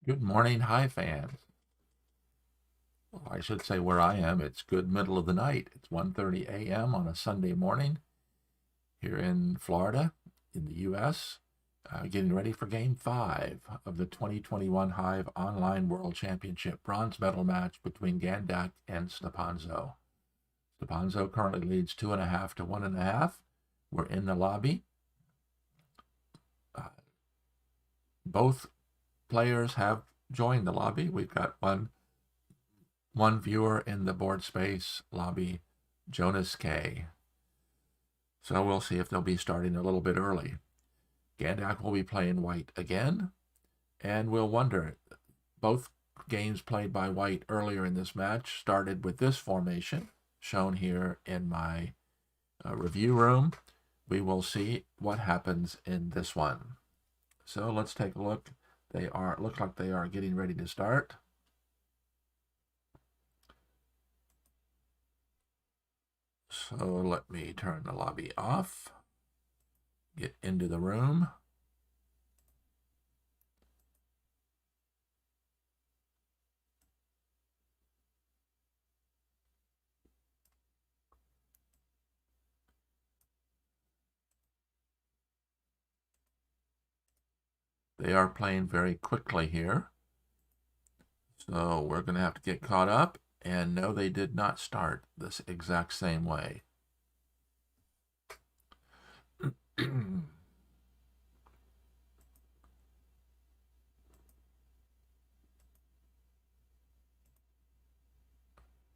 Good morning, Hive fans. Well, I should say where I am, it's good middle of the night. It's 1:30 a.m. on a Sunday morning here in Florida, in the U.S., getting ready for Game 5 of the 2021 Hive Online World Championship bronze medal match between Gandac and stepanzo. Stepanzo currently leads 2.5 to 1.5. We're in the lobby. Both players have joined the lobby. We've got one viewer in the board space lobby, Jonas K. So we'll see if they'll be starting a little bit early. Gandac will be playing white again, and we'll wonder. Both games played by white earlier in this match started with this formation, shown here in my review room. We will see what happens in this one. So let's take a look. Looks like they are getting ready to start. So let me turn the lobby off, get into the room. They are playing very quickly here. So we're going to have to get caught up. And no, they did not start this exact same way.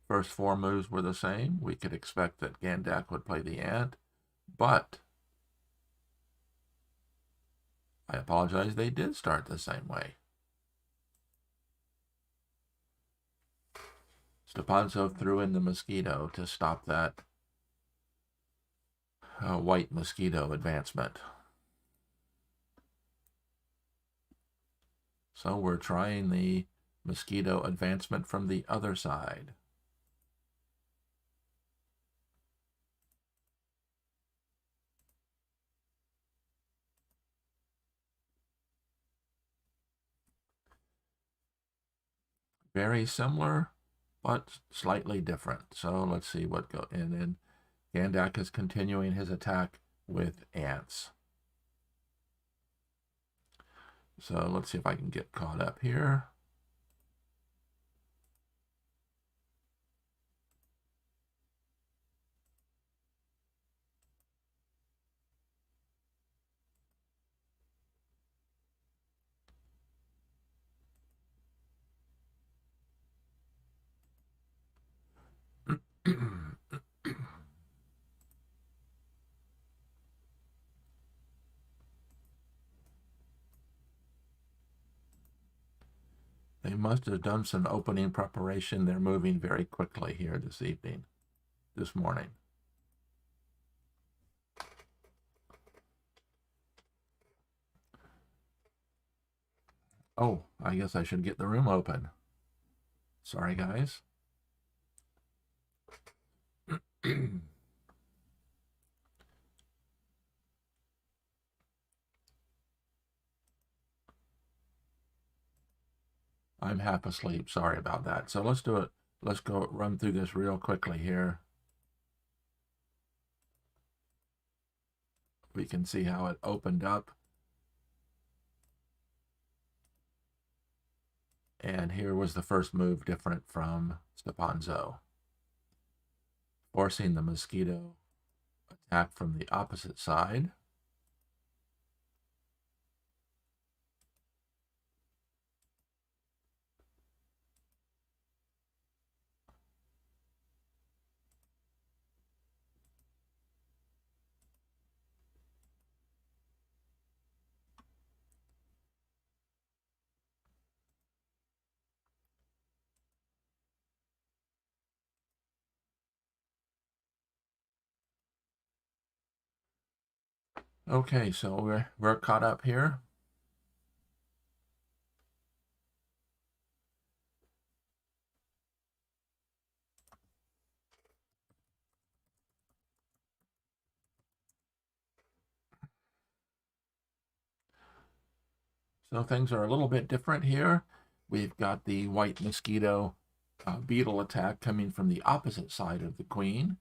First four moves were the same. We could expect that Gandac would play the ant, but I apologize, they did start the same way. stepanzo threw in the mosquito to stop that white mosquito advancement. So we're trying the mosquito advancement from the other side. Very similar, but slightly different. So let's see what go in. And Gandac is continuing his attack with ants. So let's see if I can get caught up here. They must have done some opening preparation. They're moving very quickly here this morning. Oh, I guess I should get the room open. Sorry, guys. I'm half asleep. Sorry about that. So let's do it. Let's go run through this real quickly here. We can see how it opened up. And here was the first move different from stepanzo, forcing the mosquito attack from the opposite side. Okay, so we're caught up here. So things are a little bit different here. We've got the white mosquito beetle attack coming from the opposite side of the queen.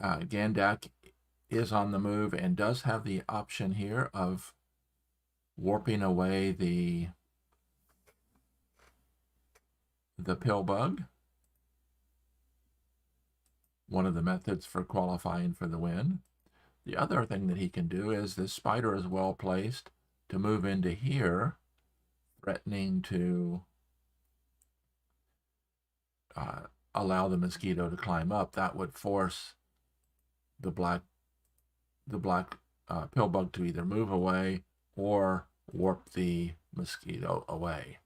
Gandac is on the move and does have the option here of warping away the pill bug, one of the methods for qualifying for the win. The other thing that he can do is this spider is well placed to move into here, threatening to allow the mosquito to climb up. That would force the black pill bug to either move away or warp the mosquito away.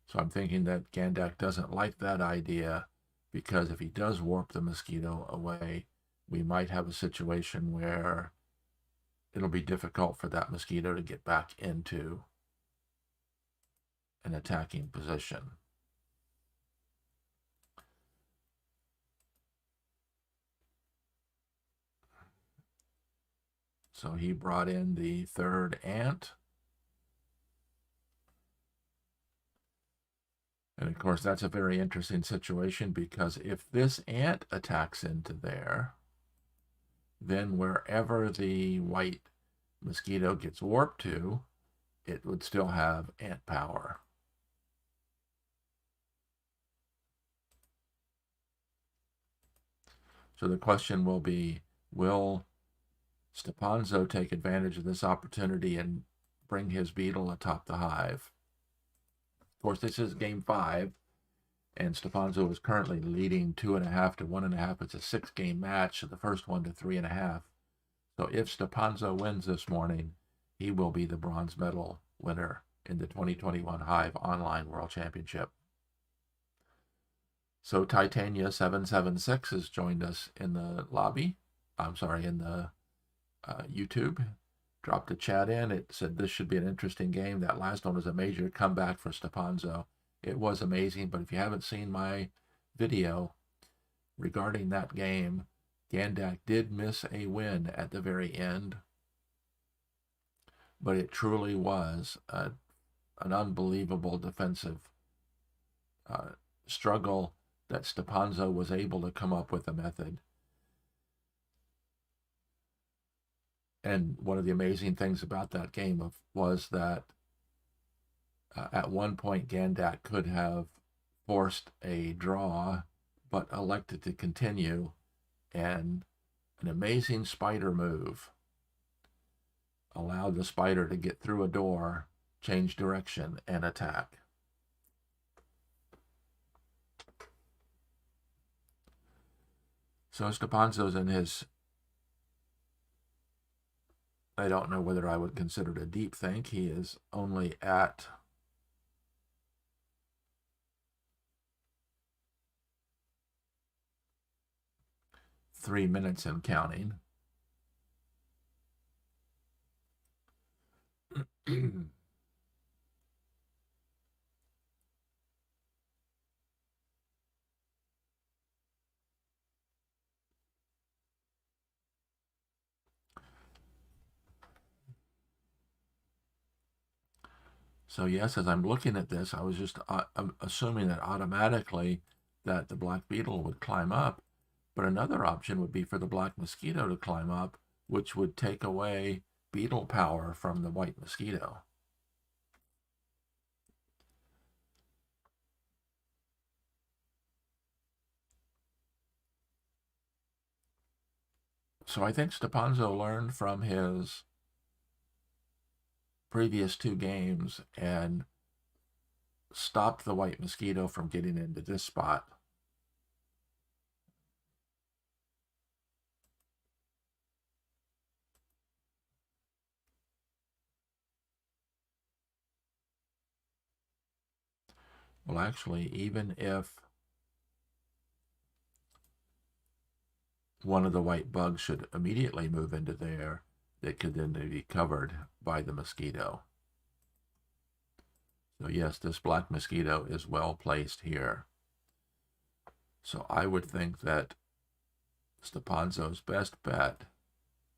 So I'm thinking that Gandac doesn't like that idea, because if he does warp the mosquito away, we might have a situation where it'll be difficult for that mosquito to get back into an attacking position. So he brought in the third ant. And of course, that's a very interesting situation, because if this ant attacks into there, then wherever the white mosquito gets warped to, it would still have ant power. So the question will be, will Stepanzo take advantage of this opportunity and bring his beetle atop the hive? Of course, this is game 5, and Stepanzo is currently leading 2.5 to 1.5. It's a 6-game match, so the first one to 3.5. So if Stepanzo wins this morning, he will be the bronze medal winner in the 2021 Hive Online World Championship. So Titania776 has joined us in the lobby. I'm sorry, in the YouTube. Dropped a chat in. It said this should be an interesting game. That last one was a major comeback for Stepanzo. It was amazing, but if you haven't seen my video regarding that game, Gandac did miss a win at the very end, but it truly was an unbelievable defensive struggle that Stepanzo was able to come up with a method. And one of the amazing things about that game was that at one point Gandac could have forced a draw, but elected to continue, and an amazing spider move allowed the spider to get through a door, change direction, and attack. So Stepanzo's in his, I don't know whether I would consider it a deep think. He is only at three minutes and counting. So yes, as I'm looking at this, I was just I'm assuming that automatically that the black beetle would climb up, but another option would be for the black mosquito to climb up, which would take away beetle power from the white mosquito. So I think Stepanzo learned from his previous 2 games and stopped the white mosquito from getting into this spot. Well, actually, even if one of the white bugs should immediately move into there, they could then be covered by the mosquito. So yes, this black mosquito is well placed here. So I would think that Stepanzo's best bet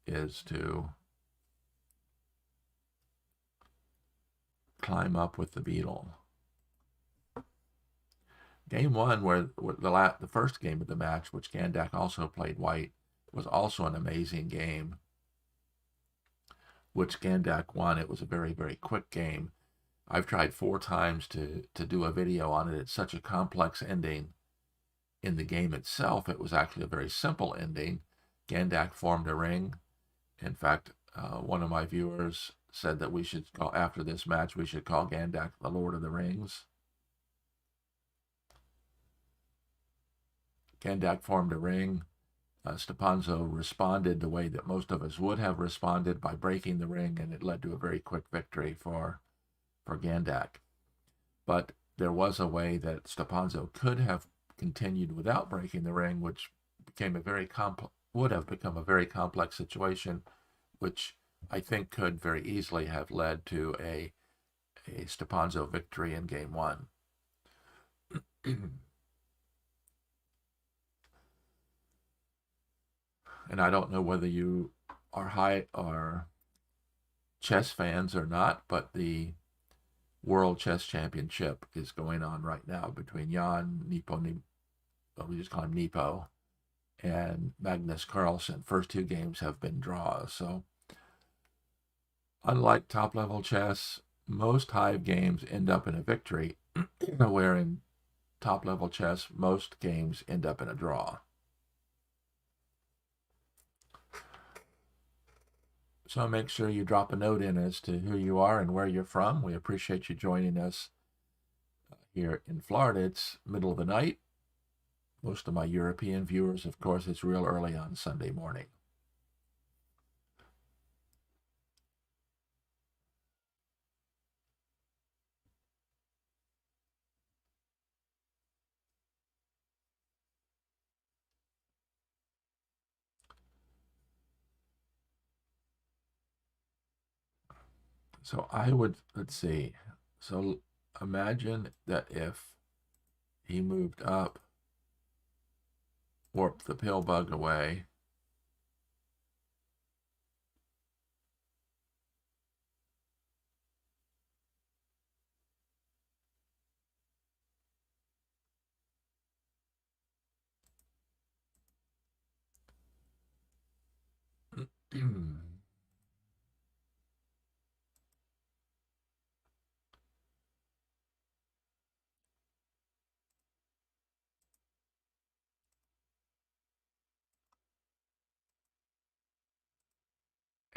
is to climb up with the beetle. Game one, where the first game of the match, which Gandac also played white, was also an amazing game, which Gandac won. It was a very, very quick game. I've tried 4 times to do a video on it. It's such a complex ending. In the game itself, it was actually a very simple ending. Gandac formed a ring. In fact, one of my viewers said that we should call, after this match, we should call Gandac the Lord of the Rings. Gandac formed a ring. Stepanzo responded the way that most of us would have responded, by breaking the ring, and it led to a very quick victory for Gandac. But there was a way that Stepanzo could have continued without breaking the ring, which would have become a very complex situation, which I think could very easily have led to a Stepanzo victory in game one. And I don't know whether you are chess fans or not, but the World Chess Championship is going on right now between Jan Nepo, we just call him Nepo, and Magnus Carlsen. First 2 games have been draws. So unlike top-level chess, most Hive games end up in a victory, where in top-level chess, most games end up in a draw. So make sure you drop a note in as to who you are and where you're from. We appreciate you joining us here in Florida. It's middle of the night. Most of my European viewers, of course, it's real early on Sunday morning. So let's see. So imagine that if he moved up, warped the pill bug away,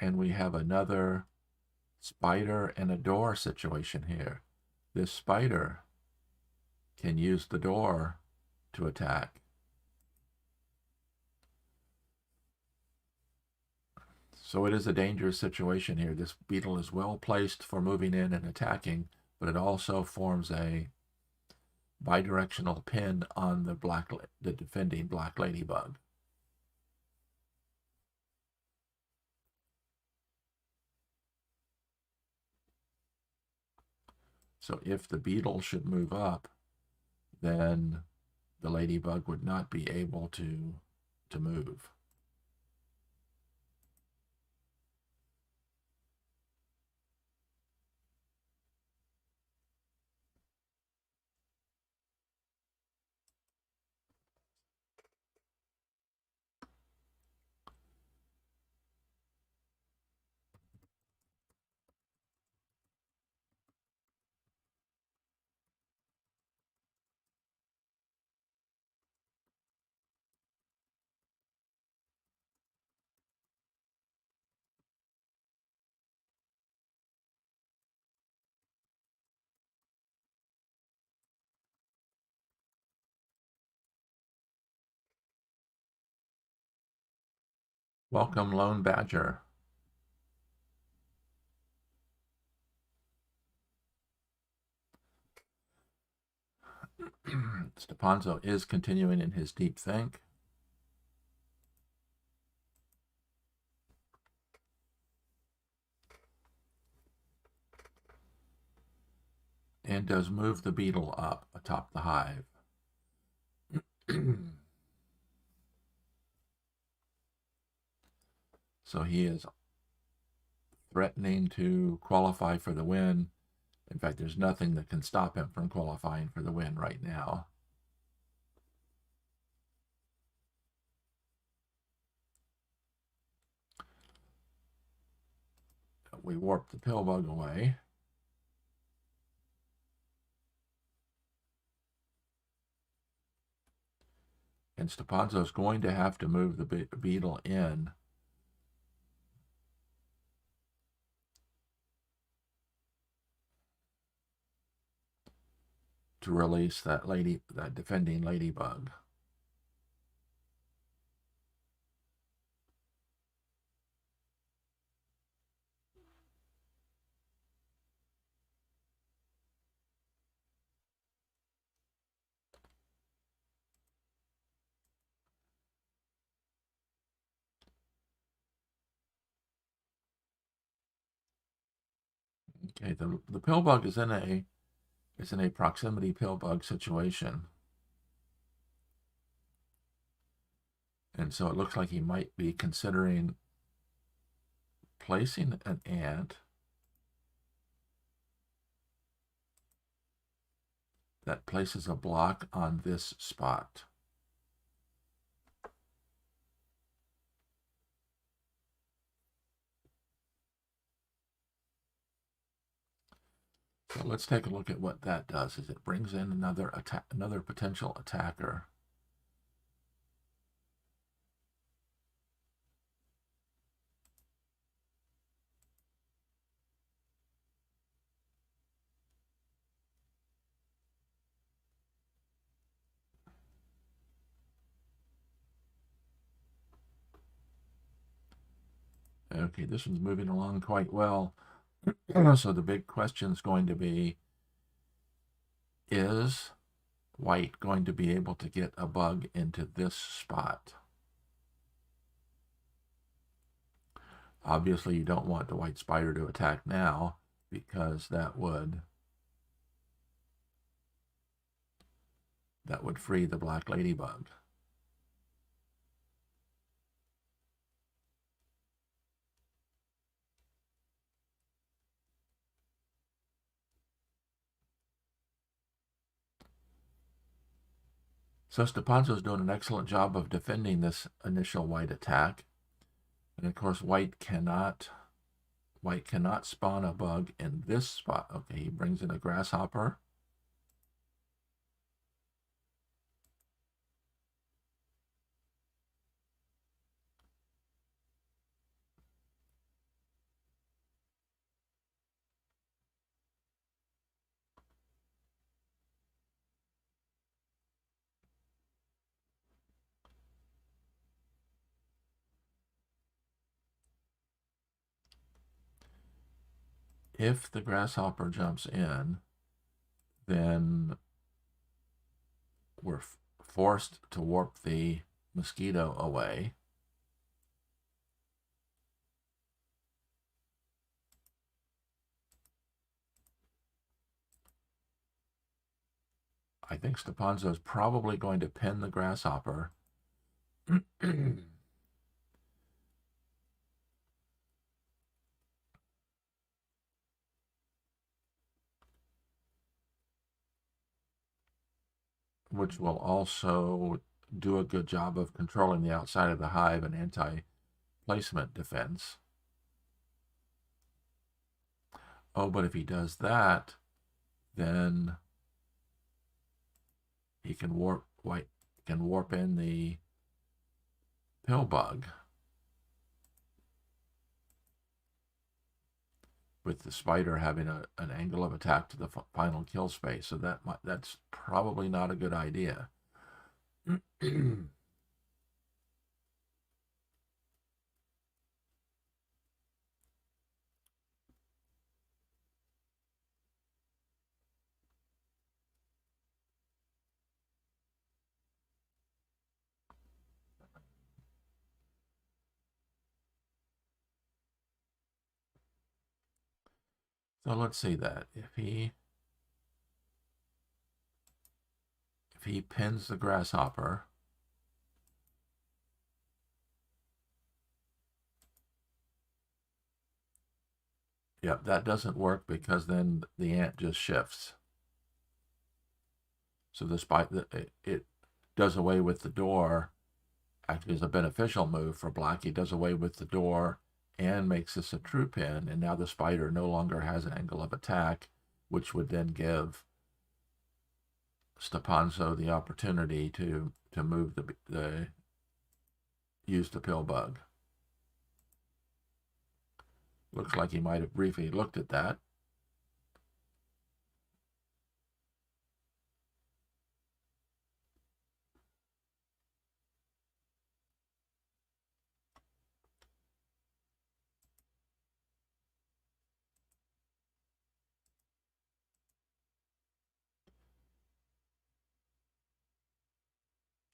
and we have another spider and a door situation here. This spider can use the door to attack. So it is a dangerous situation here. This beetle is well placed for moving in and attacking, but it also forms a bidirectional pin on the defending black ladybug. So if the beetle should move up, then the ladybug would not be able to move. Welcome, Lone Badger. Stepanzo is continuing in his deep think. And does move the beetle up atop the hive. So he is threatening to qualify for the win. In fact, there's nothing that can stop him from qualifying for the win right now. We warp the pill bug away. And Stepanzo is going to have to move the beetle in to release that defending ladybug. Okay, the pill bug is in a proximity pill bug situation. And so it looks like he might be considering placing an ant that places a block on this spot. So let's take a look at what that does. Is it brings in another potential attacker. Okay, this one's moving along quite well. So the big question is going to be, is white going to be able to get a bug into this spot? Obviously, you don't want the white spider to attack now because that would free the black ladybug. So Stepanzo's doing an excellent job of defending this initial white attack. And of course, white cannot spawn a bug in this spot. Okay, he brings in a grasshopper. If the grasshopper jumps in, then we're forced to warp the mosquito away. I think Stepanzo is probably going to pin the grasshopper. Which will also do a good job of controlling the outside of the hive and anti-placement defense. Oh, but if he does that, then he can warp in the pill bug with the spider having an angle of attack to the final kill space. So that's probably not a good idea. So let's see that. If he pins the grasshopper, Yep, that doesn't work because then the ant just shifts. So despite it does away with the door, actually is a beneficial move for black. He does away with the door and makes this a true pin, and now the spider no longer has an angle of attack, which would then give Stepanzo the opportunity to move the use the pill bug. Looks like he might have briefly looked at that.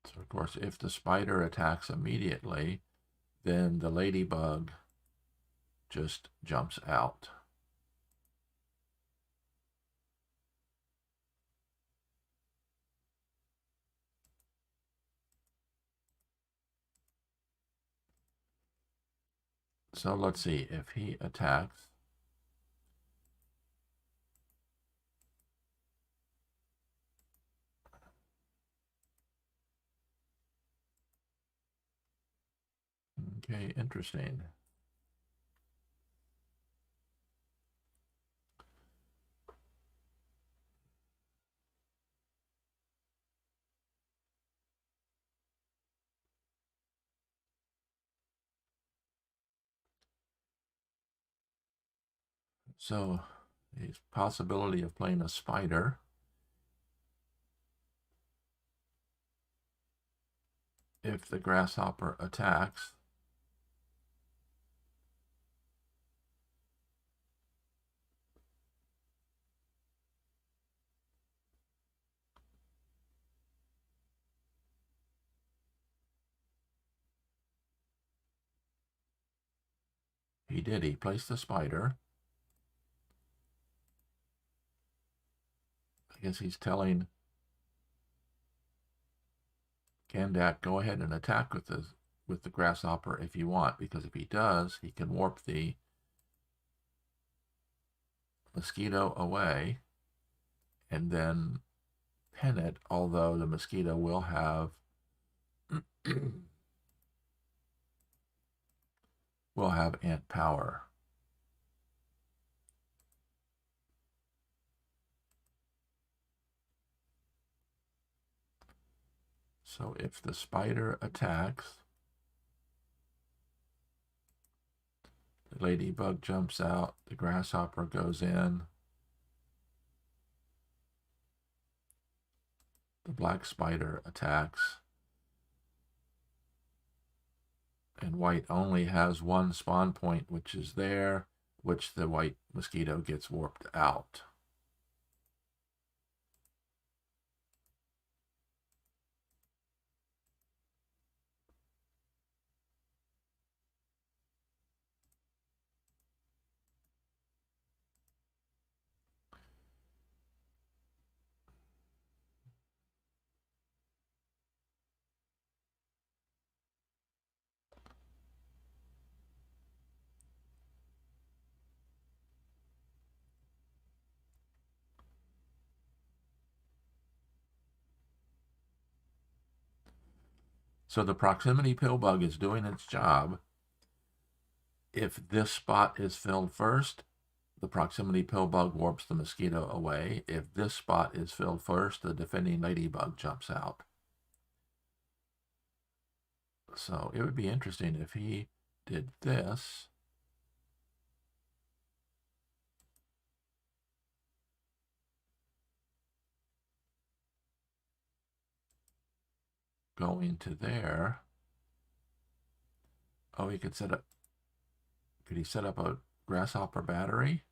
So of course, if the spider attacks immediately, then the ladybug just jumps out. So let's see if he attacks. Okay, interesting. So the possibility of playing a spider. If the grasshopper attacks, he did. He placed the spider. I guess he's telling Gandac, go ahead and attack with the grasshopper if you want, because if he does, he can warp the mosquito away and then pin it, although the mosquito will have will have ant power. So if the spider attacks, the ladybug jumps out, the grasshopper goes in, the black spider attacks, and white only has one spawn point, which is there, which the white mosquito gets warped out. So the proximity pill bug is doing its job. If this spot is filled first, the proximity pill bug warps the mosquito away. If this spot is filled first, the defending ladybug jumps out. So it would be interesting if he did this. Going to there. Oh, he could set up. Could he set up a grasshopper battery?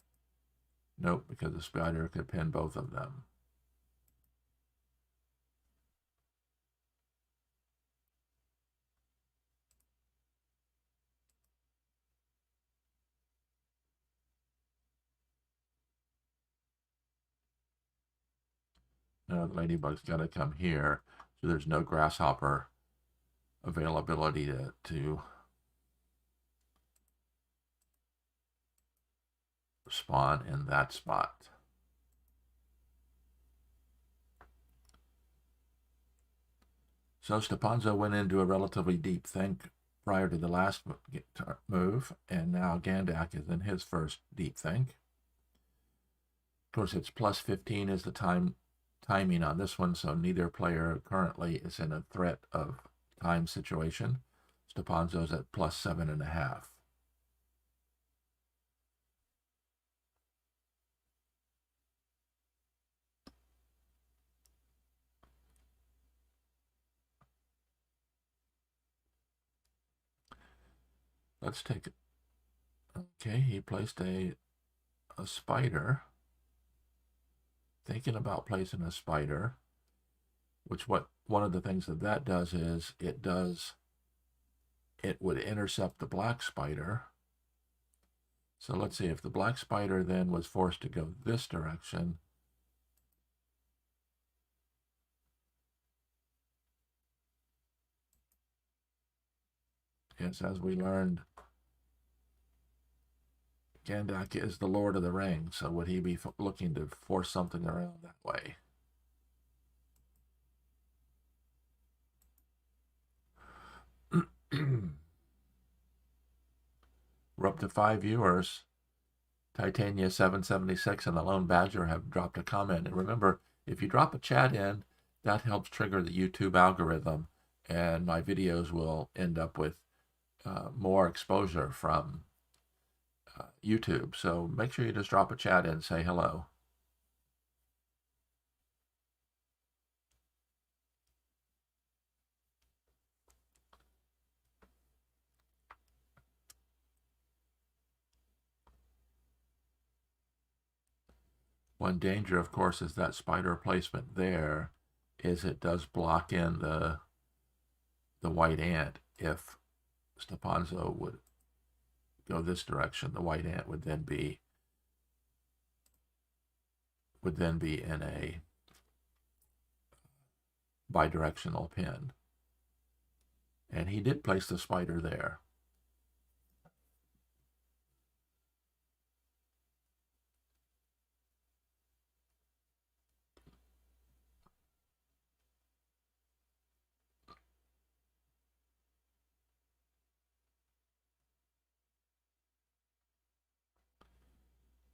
Nope, because the spider could pin both of them. No, the ladybug's got to come here, so there's no grasshopper availability to spawn in that spot. So stepanzo went into a relatively deep think prior to the last move, and now Gandac is in his first deep think. Of course, it's plus 15 is the timing on this one, so neither player currently is in a threat of time situation. Stepanzo's at plus 7.5. Let's take it. Okay, he placed a spider. Thinking about placing a spider, which one of the things that does is it would intercept the black spider. So let's see, if the black spider then was forced to go this direction, yes, as we learned, Gandac is the Lord of the Rings, so would he be looking to force something around that way? We're up to 5 viewers. Titania 776 and the Lone Badger have dropped a comment. And remember, if you drop a chat in, that helps trigger the YouTube algorithm, and my videos will end up with more exposure from YouTube. So make sure you just drop a chat in and say hello. One danger, of course, is that spider placement there is it does block in the white ant. If stepanzo would go this direction, the white ant would then be in a bidirectional pin. And he did place the spider there.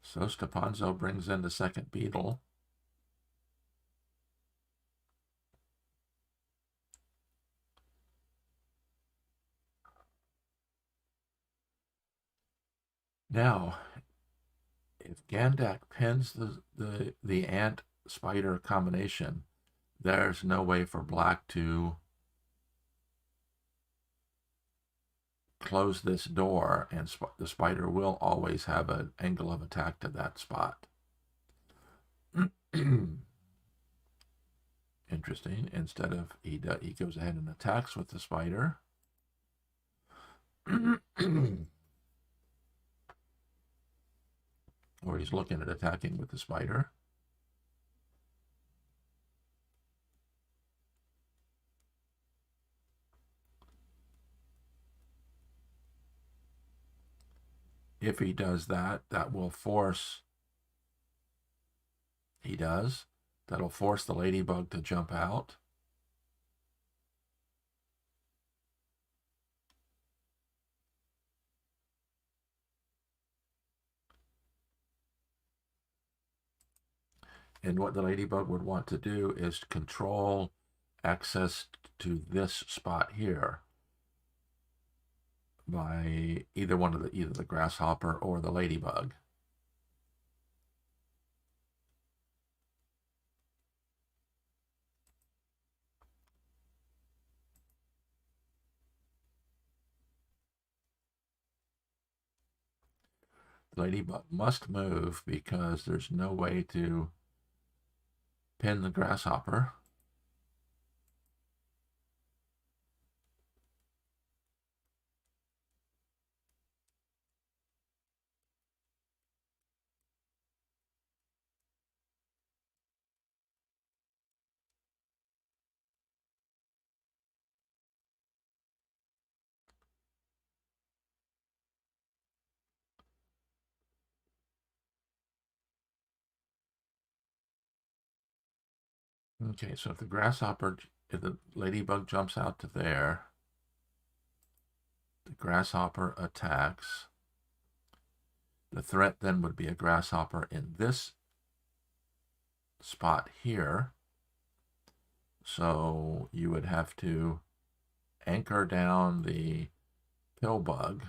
So stepanzo brings in the second beetle. Now, if Gandac pins the ant spider combination, there's no way for black to close this door, and the spider will always have an angle of attack to that spot. Interesting. Instead of he goes ahead and attacks with the spider. Or he's looking at attacking with the spider. If he does that, that will force, that'll force the ladybug to jump out. And what the ladybug would want to do is control access to this spot here by either the grasshopper or the ladybug. The ladybug must move because there's no way to pin the grasshopper. Okay, so if the ladybug jumps out to there, the grasshopper attacks. The threat then would be a grasshopper in this spot here. So you would have to anchor down the pill bug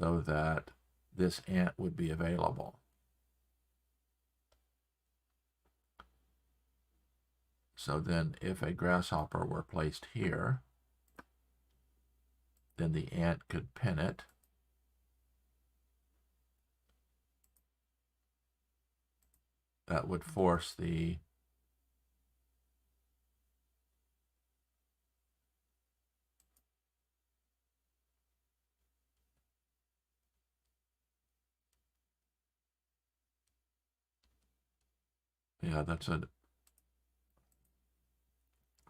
so that this ant would be available. So then if a grasshopper were placed here, then the ant could pin it. That would force the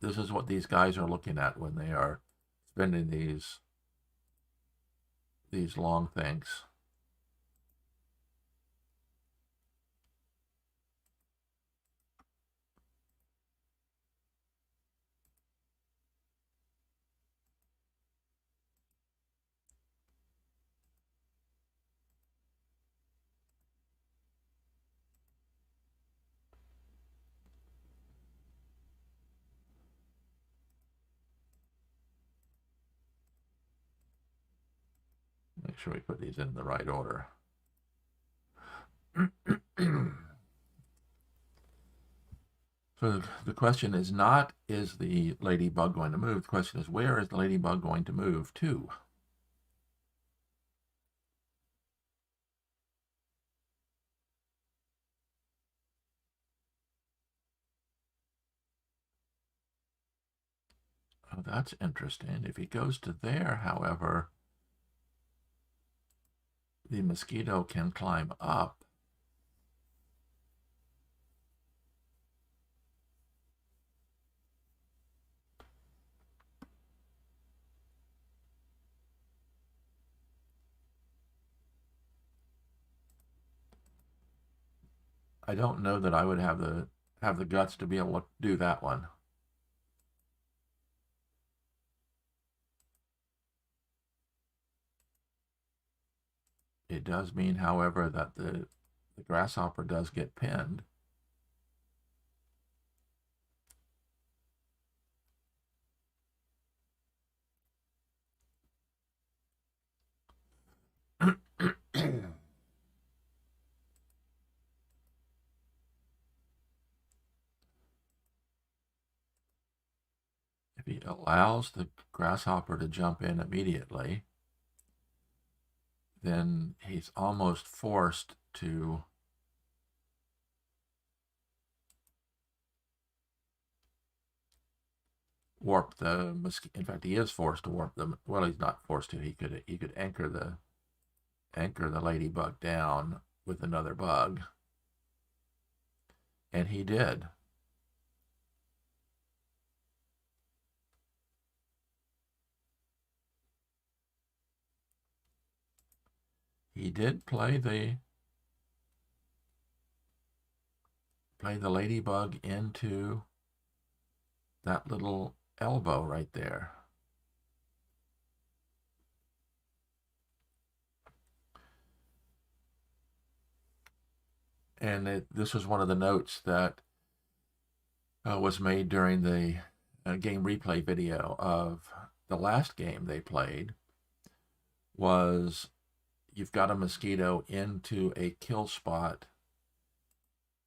this is what these guys are looking at when they are spinning these long things. Make sure we put these in the right order. So the question is not, is the ladybug going to move? The question is, where is the ladybug going to move to? Oh, that's interesting. If he goes to there, however, the mosquito can climb up. I don't know that I would have the guts to be able to do that one. It does mean, however, that the grasshopper does get pinned. If he allows the grasshopper to jump in immediately, then he's almost forced to warp the mosquito. In fact, he is forced to warp them. Well, he's not forced to. He could anchor the ladybug down with another bug, and he did. He did play the ladybug into that little elbow right there. And this was one of the notes that was made during the game replay video of the last game they played. Was you've got a mosquito into a kill spot,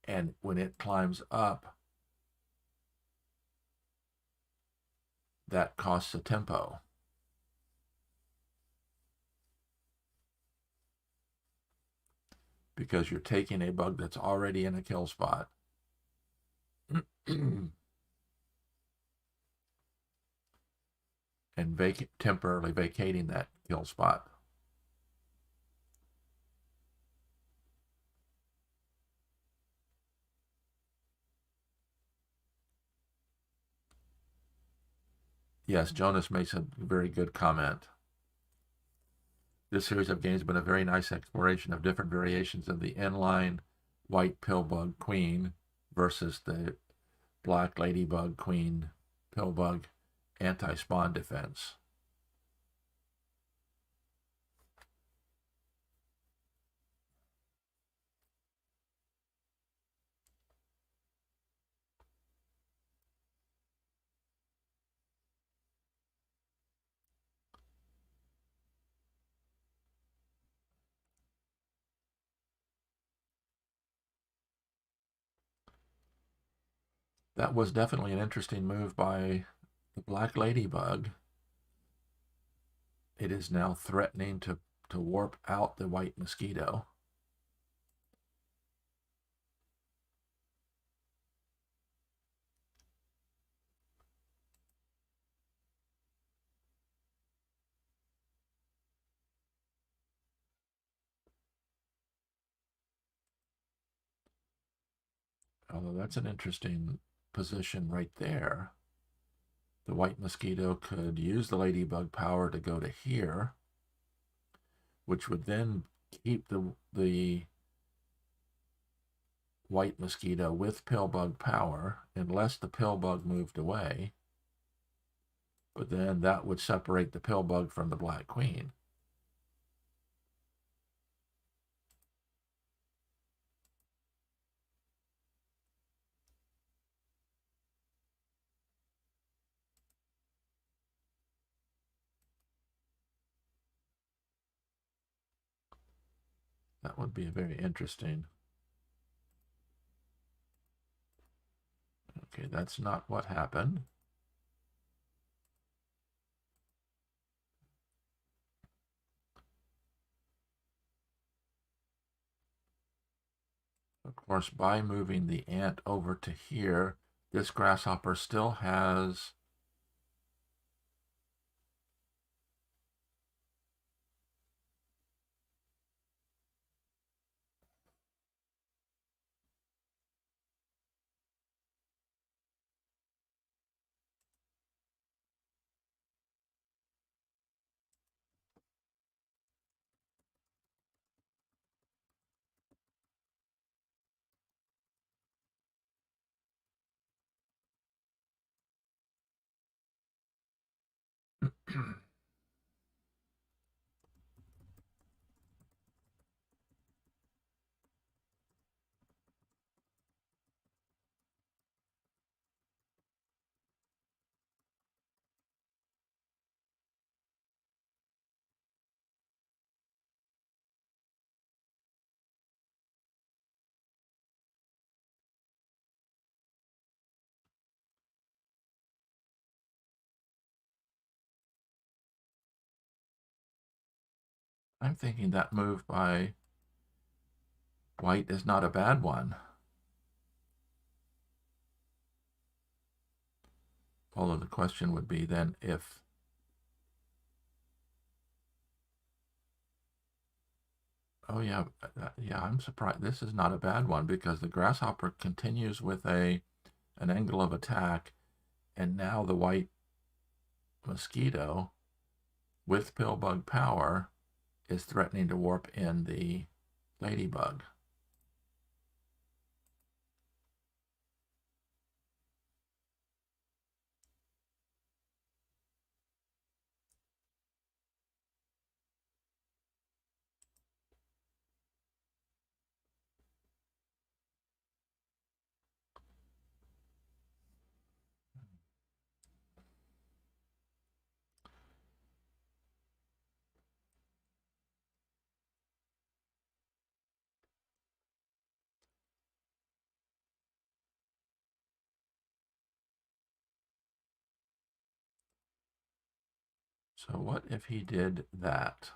and when it climbs up, that costs a tempo. Because you're taking a bug that's already in a kill spot and temporarily vacating that kill spot. Yes, Jonas makes a very good comment. This series of games has been a very nice exploration of different variations of the inline white pillbug queen versus the black ladybug, queen, pillbug, anti-spawn defense. That was definitely an interesting move by the black ladybug. It is now threatening to warp out the white mosquito. Although that's an interesting position right there. The white mosquito could use the ladybug power to go to here, which would then keep the white mosquito with pillbug power unless the pillbug moved away. But then that would separate the pillbug from the black queen. That would be very interesting. Okay, that's not what happened. Of course, by moving the ant over to here, this grasshopper still has I'm thinking that move by white is not a bad one. Although the question would be then if oh yeah, yeah, I'm surprised. This is not a bad one because the grasshopper continues with an angle of attack, and now the white mosquito with pillbug power is threatening to warp in the ladybug. So what if he did that?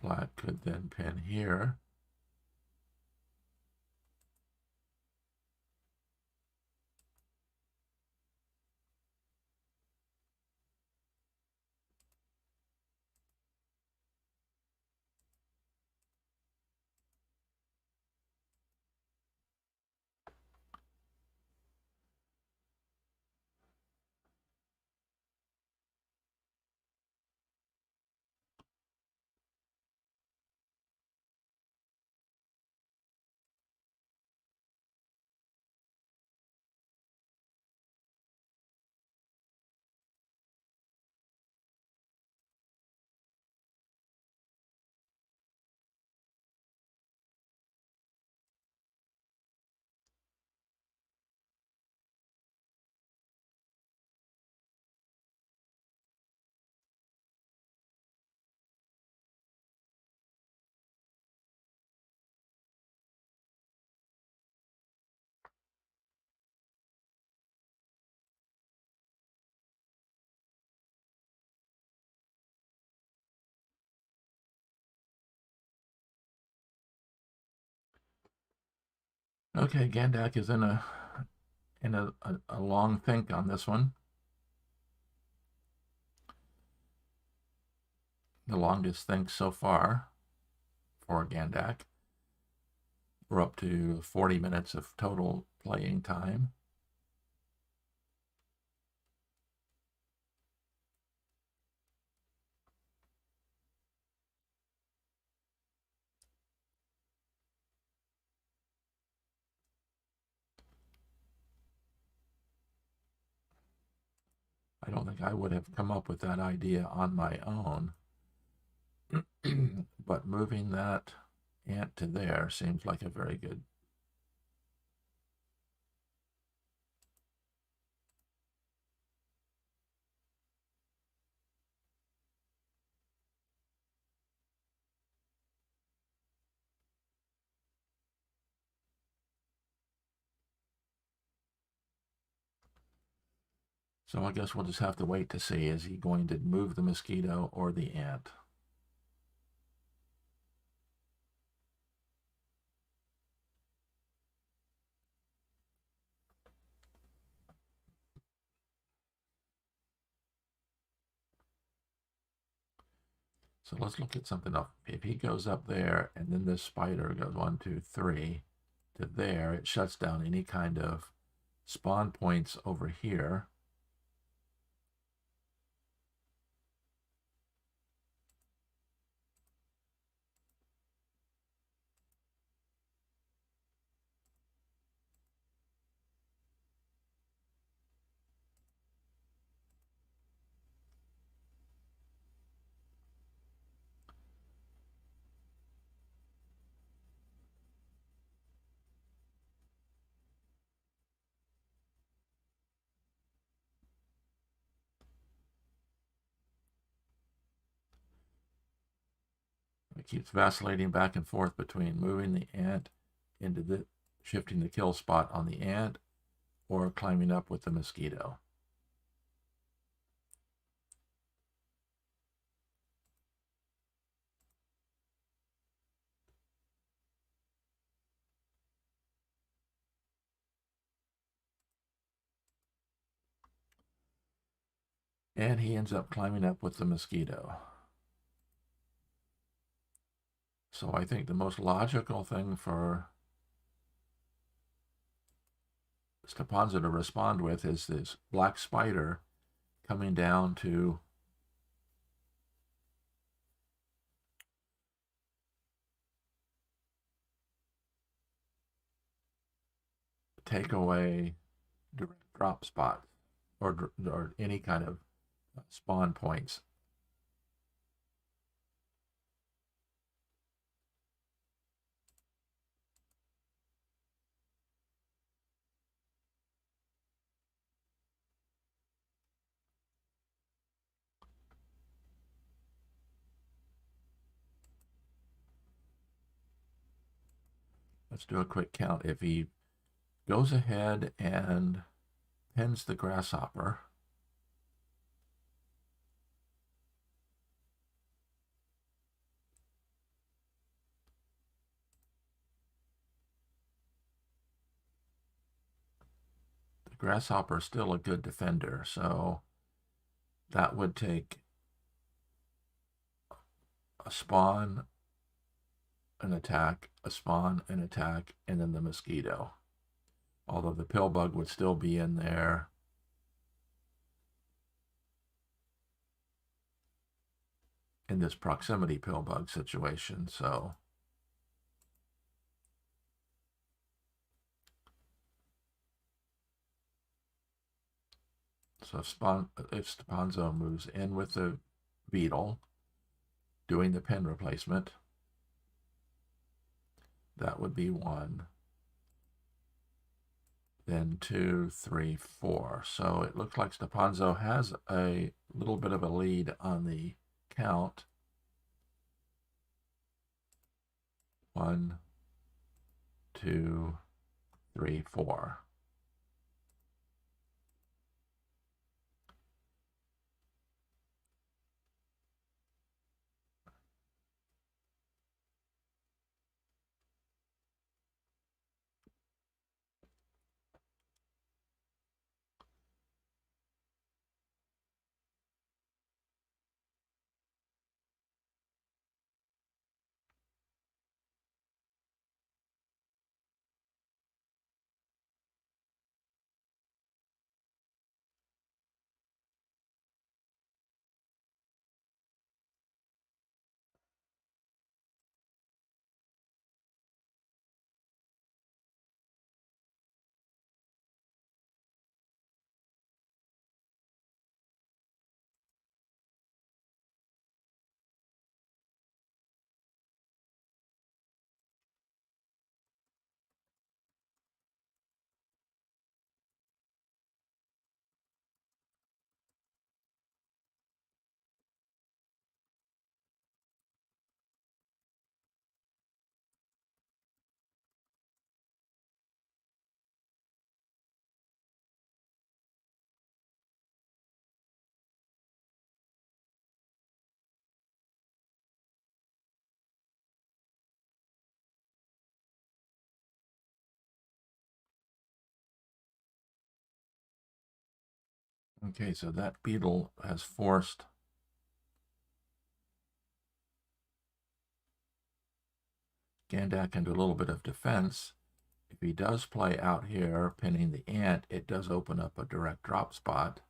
Black could then pin here. Okay, Gandac is in a long think on this one. The longest think so far for Gandac. We're up to 40 minutes of total playing time. I don't think I would have come up with that idea on my own. But moving that ant to there seems like a very good. So I guess we'll just have to wait to see, is he going to move the mosquito or the ant? So let's look at something else. If he goes up there and then this spider goes 1, 2, 3 to there, it shuts down any kind of spawn points over here. It keeps vacillating back and forth between moving the ant into the shifting the kill spot on the ant or climbing up with the mosquito. And he ends up climbing up with the mosquito. So I think the most logical thing for stepanzo to respond with is this black spider coming down to take away direct drop spots or any kind of spawn points. Let's do a quick count. If he goes ahead and pins the grasshopper, the grasshopper is still a good defender, so that would take a spawn, an attack, a spawn, an attack, and then the mosquito. Although the pill bug would still be in there. In this proximity pill bug situation, so if stepanzo moves in with the beetle, doing the pin replacement, that would be 1. Then 2, 3, 4. So it looks like stepanzo has a little bit of a lead on the count. 1, 2, 3, 4. Okay, so that beetle has forced Gandac into a little bit of defense. If he does play out here, pinning the ant, it does open up a direct drop spot.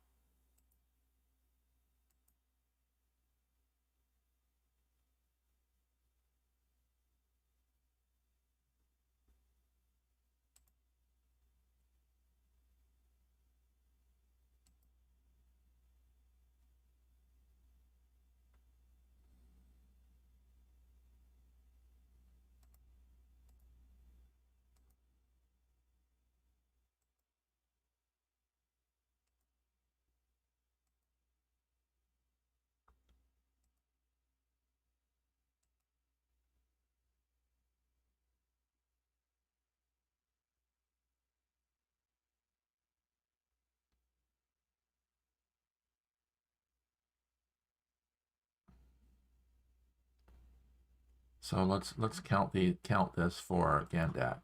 So let's count this for Gandac.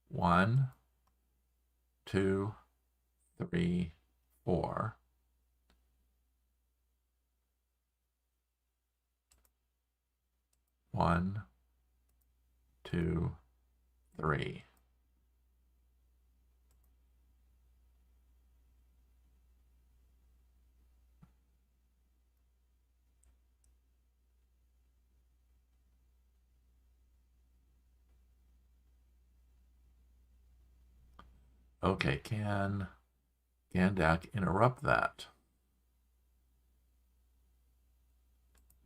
1, 2, 3, 4. 1, 2, 3. Okay, can Gandac interrupt that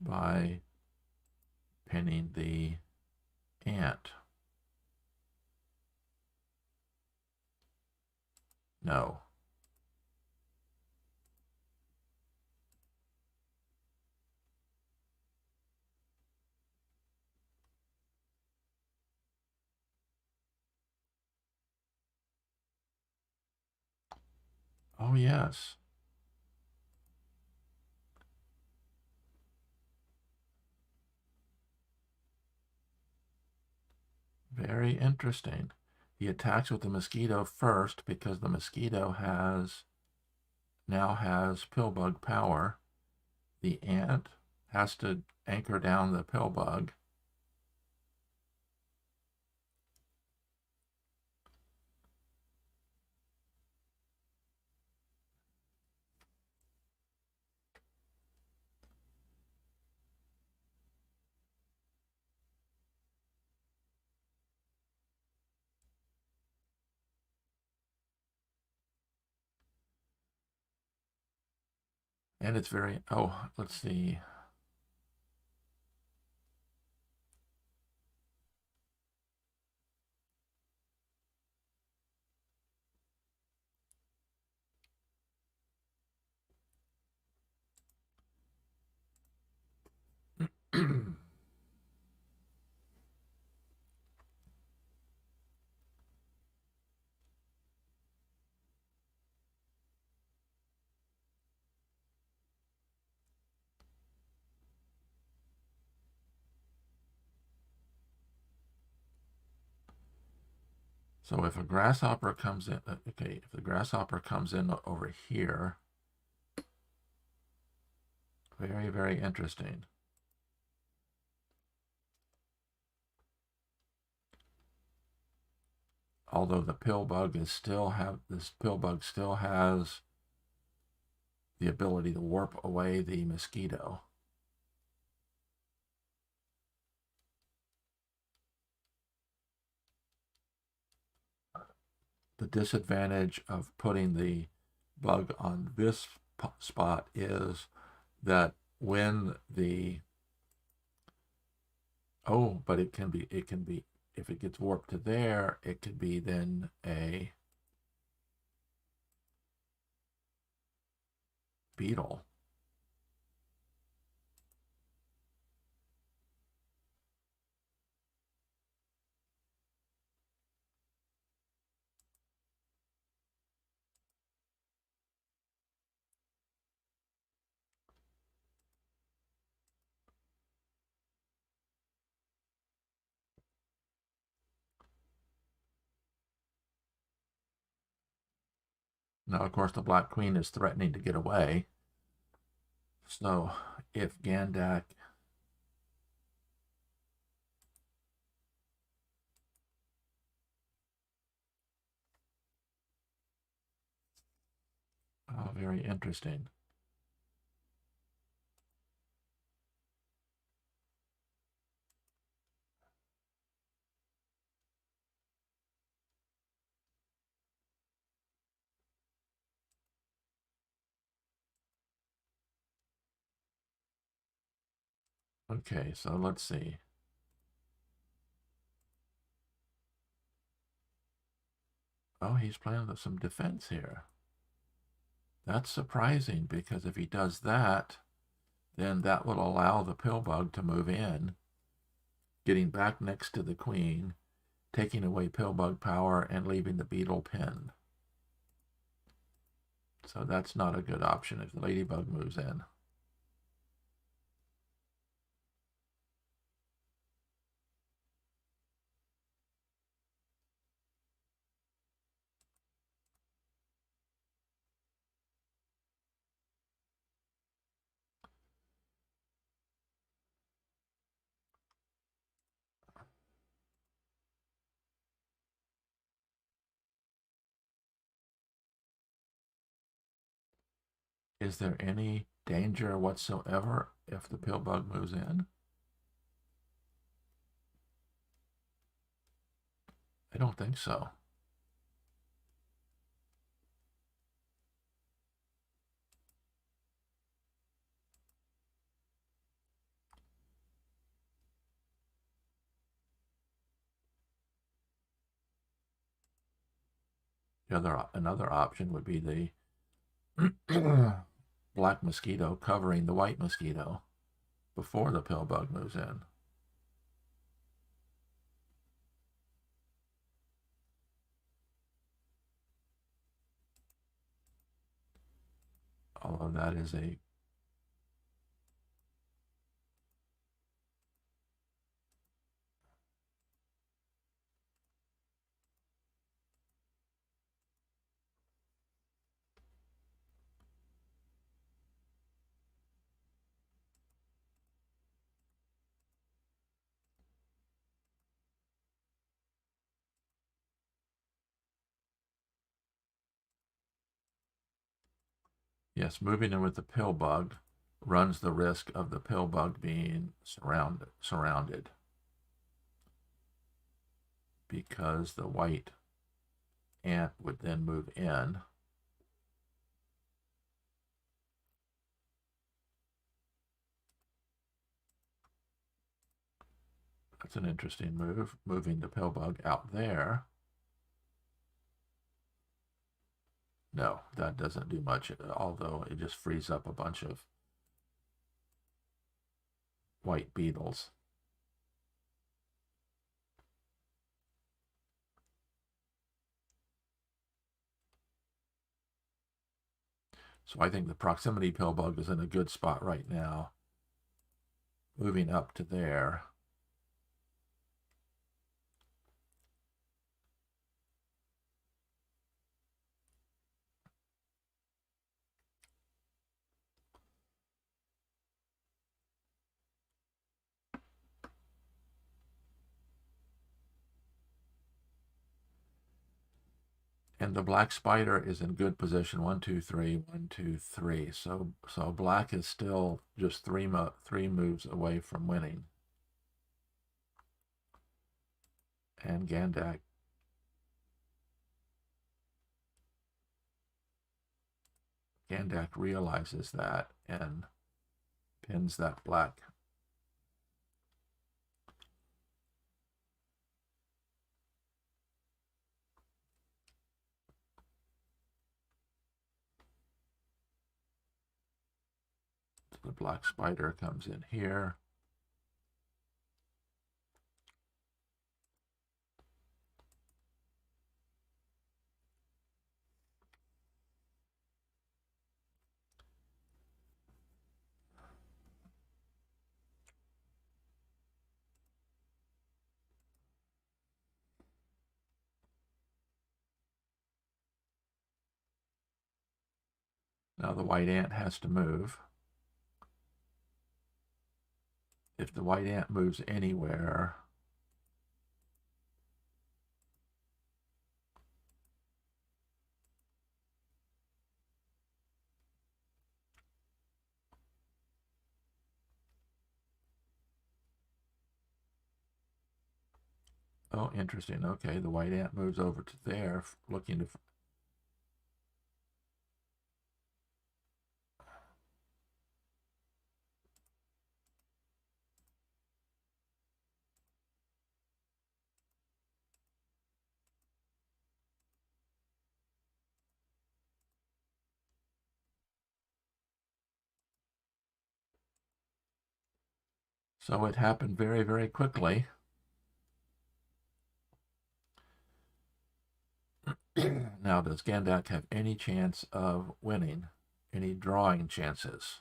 by pinning the ant? No. Oh, yes. Very interesting. He attacks with the mosquito first because the mosquito now has pillbug power. The ant has to anchor down the pillbug. And it's very, oh, let's see. So if a grasshopper comes in, okay, if the grasshopper comes in over here, very, very interesting. Although this pillbug still has the ability to warp away the mosquito. The disadvantage of putting the bug on this spot is that when the but it can be if it gets warped to there, it could be then a beetle. Now, of course, the black queen is threatening to get away. So if Gandac oh, very interesting. Okay, so let's see. Oh, he's playing with some defense here. That's surprising because if he does that, then that will allow the pill bug to move in, getting back next to the queen, taking away pill bug power and leaving the beetle pinned. So that's not a good option if the ladybug moves in. Is there any danger whatsoever if the pill bug moves in? I don't think so. Another option would be the black mosquito covering the white mosquito before the pill bug moves in. Although that is a yes, moving in with the pill bug runs the risk of the pill bug being surrounded because the white ant would then move in. That's an interesting move, moving the pill bug out there. No, that doesn't do much, although it just frees up a bunch of white beetles. So I think the proximity pill bug is in a good spot right now. Moving up to there. And the black spider is in good position. 1, 2, 3, 1, 2, 3. So black is still just three moves away from winning. And Gandac realizes that and pins that black. So the black spider comes in here. Now the white ant has to move. If the white ant moves anywhere, oh, interesting. Okay, the white ant moves over to there, looking to. So it happened very, very quickly. Now, does Gandac have any chance of winning? Any drawing chances?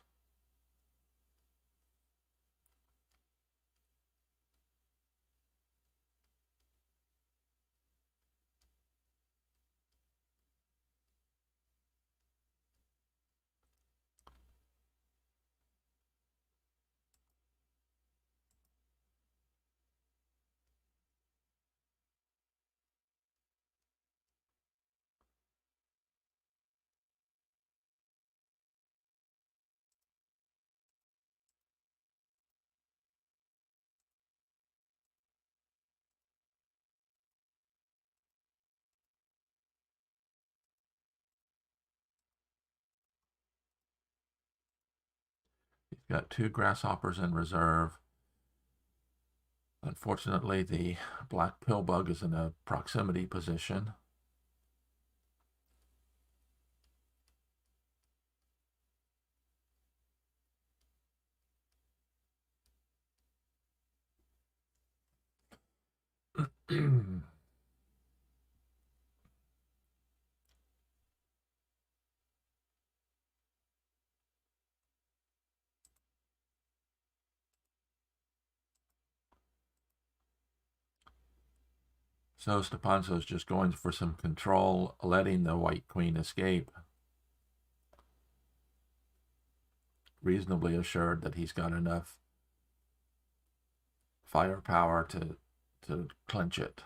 He's got 2 grasshoppers in reserve. Unfortunately, the black pill bug is in a proximity position. So Stepanzo is just going for some control, letting the white queen escape, reasonably assured that he's got enough firepower to clinch it.